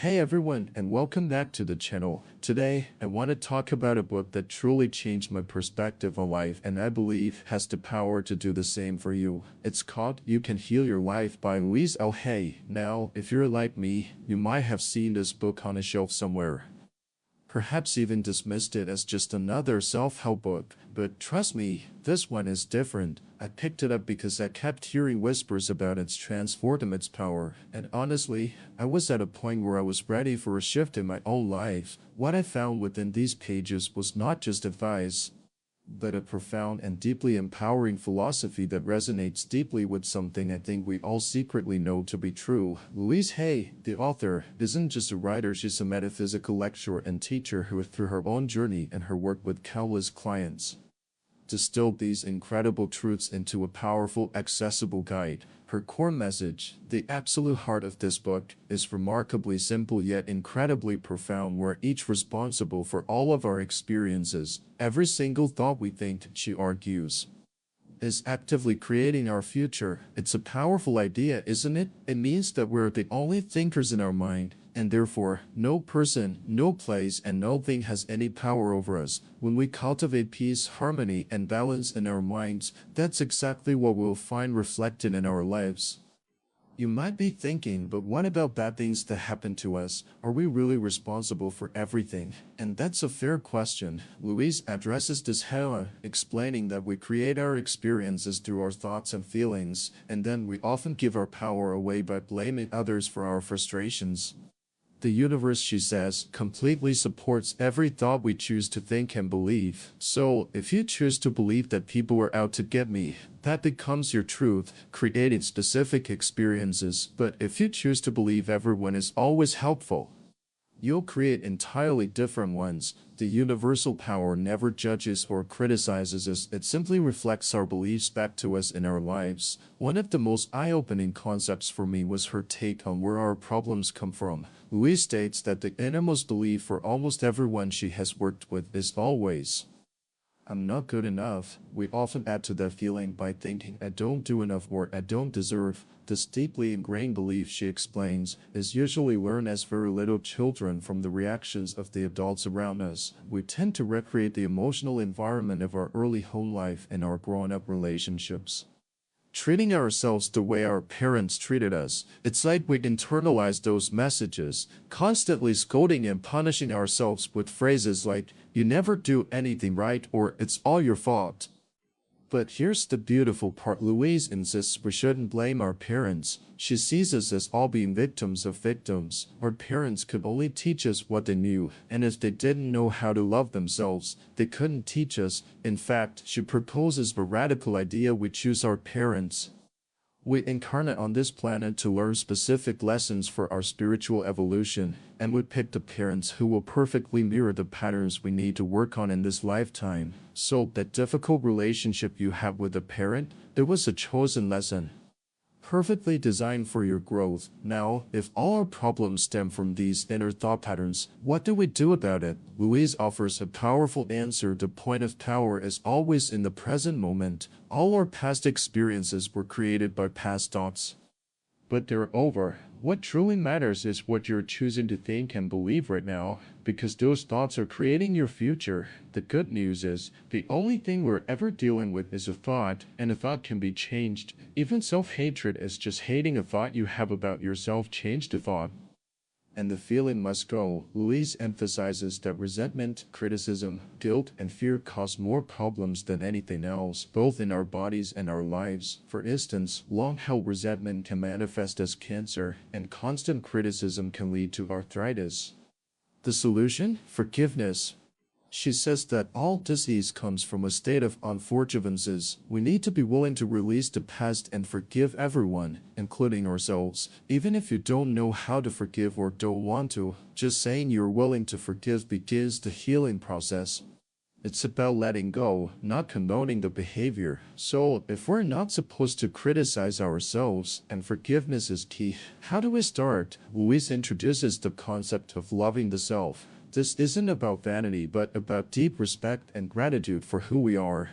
Hey everyone, and welcome back to the channel. Today, I want to talk about a book that truly changed my perspective on life and I believe has the power to do the same for you. It's called You Can Heal Your Life by Louise L. Hay. Now, if you're like me, you might have seen this book on a shelf somewhere. Perhaps even dismissed it as just another self-help book, but trust me, this one is different. I picked it up because I kept hearing whispers about its transformative power, and honestly, I was at a point where I was ready for a shift in my own life. What I found within these pages was not just advice, but a profound and deeply empowering philosophy that resonates deeply with something I think we all secretly know to be true. Louise Hay, the author, isn't just a writer, she's a metaphysical lecturer and teacher who, through her own journey and her work with countless clients, distilled these incredible truths into a powerful, accessible guide. Her core message, the absolute heart of this book, is remarkably simple yet incredibly profound. We're each responsible for all of our experiences. Every single thought we think, she argues, is actively creating our future. It's a powerful idea, isn't it? It means that we're the only thinkers in our mind, and therefore, no person, no place, and no thing has any power over us. When we cultivate peace, harmony, and balance in our minds, that's exactly what we'll find reflected in our lives. You might be thinking, but what about bad things that happen to us? Are we really responsible for everything? And that's a fair question. Louise addresses this head-on, explaining that we create our experiences through our thoughts and feelings, and then we often give our power away by blaming others for our frustrations. The universe, she says, completely supports every thought we choose to think and believe. So, if you choose to believe that people are out to get me, that becomes your truth, creating specific experiences. But if you choose to believe everyone is always helpful, you'll create entirely different ones. The universal power never judges or criticizes us, it simply reflects our beliefs back to us in our lives. One of the most eye-opening concepts for me was her take on where our problems come from. Louise states that the innermost belief for almost everyone she has worked with is always, I'm not good enough. We often add to that feeling by thinking I don't do enough or I don't deserve. This deeply ingrained belief, she explains, is usually learned as very little children from the reactions of the adults around us. We tend to recreate the emotional environment of our early home life and our grown-up relationships, treating ourselves the way our parents treated us. It's like we internalize those messages, constantly scolding and punishing ourselves with phrases like, you never do anything right or it's all your fault. But here's the beautiful part. Louise insists we shouldn't blame our parents. She sees us as all being victims of victims. Our parents could only teach us what they knew, and if they didn't know how to love themselves, they couldn't teach us. In fact, she proposes the radical idea we choose our parents. We incarnate on this planet to learn specific lessons for our spiritual evolution, and we pick the parents who will perfectly mirror the patterns we need to work on in this lifetime. So, that difficult relationship you have with a parent, there was a chosen lesson, perfectly designed for your growth. Now, if all our problems stem from these inner thought patterns, what do we do about it? Louise offers a powerful answer. The point of power is always in the present moment. All our past experiences were created by past thoughts, but they're over. What truly matters is what you're choosing to think and believe right now, because those thoughts are creating your future. The good news is, the only thing we're ever dealing with is a thought, and a thought can be changed. Even self-hatred is just hating a thought you have about yourself. Change the thought, and the feeling must go. Louise emphasizes that resentment, criticism, guilt, and fear cause more problems than anything else, both in our bodies and our lives. For instance, long-held resentment can manifest as cancer, and constant criticism can lead to arthritis. The solution? Forgiveness. She says that all disease comes from a state of unforgiveness. We need to be willing to release the past and forgive everyone, including ourselves. Even if you don't know how to forgive or don't want to, just saying you're willing to forgive begins the healing process. It's about letting go, not condoning the behavior. So, if we're not supposed to criticize ourselves, and forgiveness is key, how do we start? Louise introduces the concept of loving the self. This isn't about vanity but about deep respect and gratitude for who we are.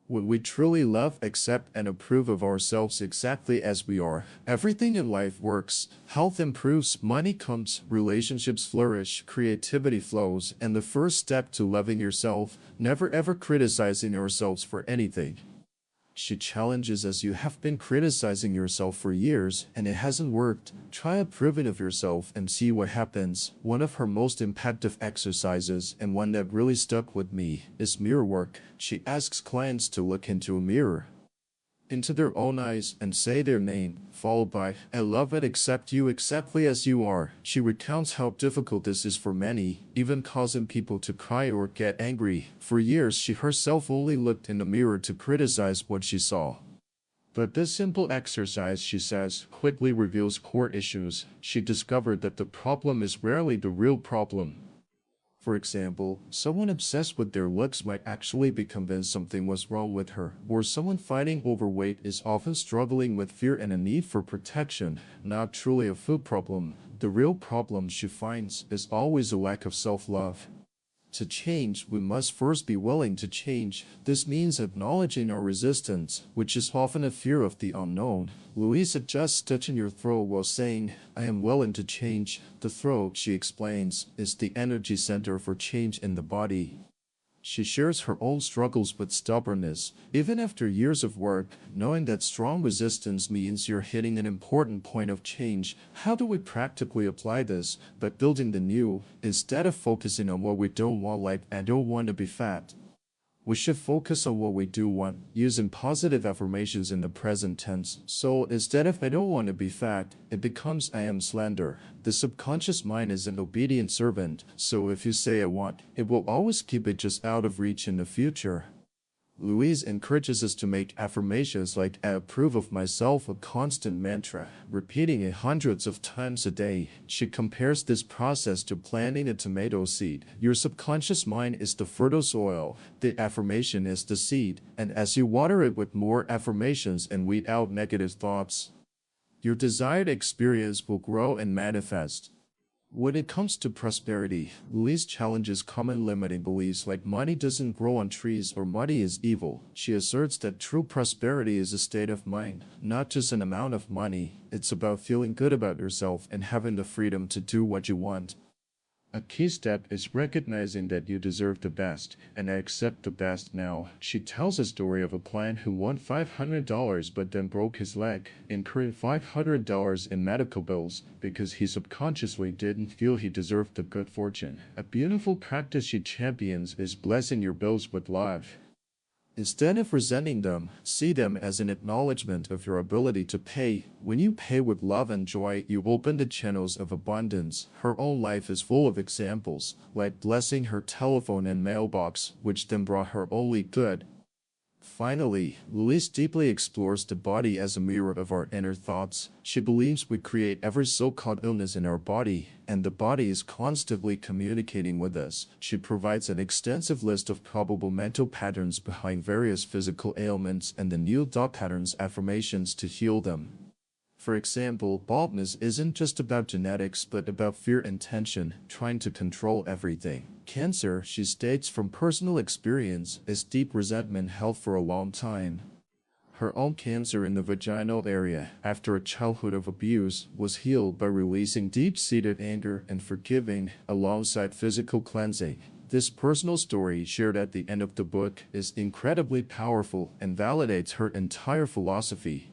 When we truly love, accept, and approve of ourselves exactly as we are, everything in life works. Health improves, money comes, relationships flourish, creativity flows, and the first step to loving yourself, never ever criticizing yourselves for anything. She challenges as you have been criticizing yourself for years and it hasn't worked. Try approving of yourself and see what happens. One of her most impactful exercises, and one that really stuck with me, is mirror work. She asks clients to look into a mirror, into their own eyes, and say their name, followed by, "I love it, accept you exactly as you are." She recounts how difficult this is for many, even causing people to cry or get angry. For years, she herself only looked in the mirror to criticize what she saw. But this simple exercise, she says, quickly reveals core issues. She discovered that the problem is rarely the real problem. For example, someone obsessed with their looks might actually be convinced something was wrong with her, or someone fighting overweight is often struggling with fear and a need for protection, not truly a food problem. The real problem, she finds, is always a lack of self-love. To change, we must first be willing to change. This means acknowledging our resistance, which is often a fear of the unknown. Louise adjusts touching your throat while saying, "I am willing to change." The throat, she explains, is the energy center for change in the body. She shares her own struggles with stubbornness. Even after years of work, knowing that strong resistance means you're hitting an important point of change. How do we practically apply this? By building the new, instead of focusing on what we don't want, like "I don't want to be fat." We should focus on what we do want, using positive affirmations in the present tense. So instead of "I don't want to be fat," it becomes "I am slender." The subconscious mind is an obedient servant, so if you say "I want," it will always keep it just out of reach in the future. Louise encourages us to make affirmations like "I approve of myself" a constant mantra, repeating it hundreds of times a day. She compares this process to planting a tomato seed. Your subconscious mind is the fertile soil, the affirmation is the seed, and as you water it with more affirmations and weed out negative thoughts, your desired experience will grow and manifest. When it comes to prosperity, Louise challenges common limiting beliefs like money doesn't grow on trees or money is evil. She asserts that true prosperity is a state of mind, not just an amount of money. It's about feeling good about yourself and having the freedom to do what you want. A key step is recognizing that you deserve the best, and I accept the best now. She tells a story of a client who won $500 but then broke his leg, incurring $500 in medical bills because he subconsciously didn't feel he deserved the good fortune. A beautiful practice she champions is blessing your bills with love. Instead of resenting them, see them as an acknowledgement of your ability to pay. When you pay with love and joy, you open the channels of abundance. Her own life is full of examples, like blessing her telephone and mailbox, which then brought her only good. Finally, Louise deeply explores the body as a mirror of our inner thoughts. She believes we create every so-called illness in our body, and the body is constantly communicating with us. She provides an extensive list of probable mental patterns behind various physical ailments and the new thought patterns affirmations to heal them. For example, baldness isn't just about genetics but about fear and tension, trying to control everything. Cancer, she states from personal experience, is deep resentment held for a long time. Her own cancer in the vaginal area, after a childhood of abuse, was healed by releasing deep-seated anger and forgiving, alongside physical cleansing. This personal story, shared at the end of the book, is incredibly powerful and validates her entire philosophy.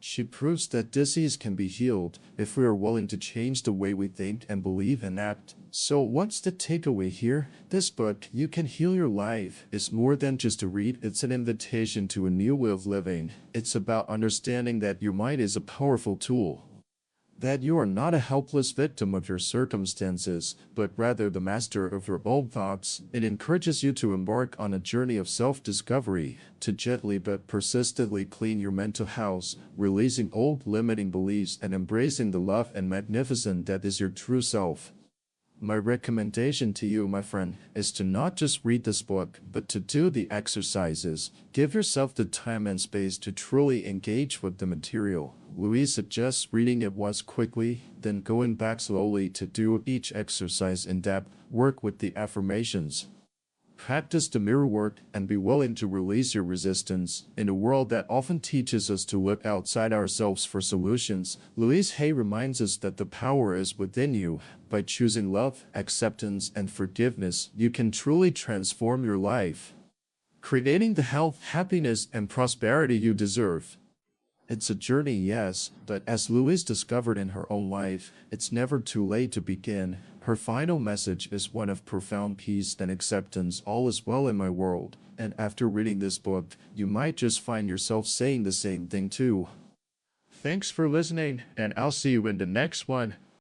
She proves that disease can be healed if we are willing to change the way we think and believe and act. So what's the takeaway here? This book, You Can Heal Your Life, is more than just a read. It's an invitation to a new way of living. It's about understanding that your mind is a powerful tool, that you are not a helpless victim of your circumstances, but rather the master of your own thoughts. It encourages you to embark on a journey of self-discovery, to gently but persistently clean your mental house, releasing old limiting beliefs and embracing the love and magnificence that is your true self. My recommendation to you, my friend, is to not just read this book, but to do the exercises. Give yourself the time and space to truly engage with the material. Louise suggests reading it once quickly, then going back slowly to do each exercise in depth. Work with the affirmations. Practice the mirror work and be willing to release your resistance. In a world that often teaches us to look outside ourselves for solutions, Louise Hay reminds us that the power is within you. By choosing love, acceptance, and forgiveness, you can truly transform your life, creating the health, happiness, and prosperity you deserve. It's a journey, yes, but as Louise discovered in her own life, it's never too late to begin. Her final message is one of profound peace and acceptance. All is well in my world. And after reading this book, you might just find yourself saying the same thing too. Thanks for listening, and I'll see you in the next one.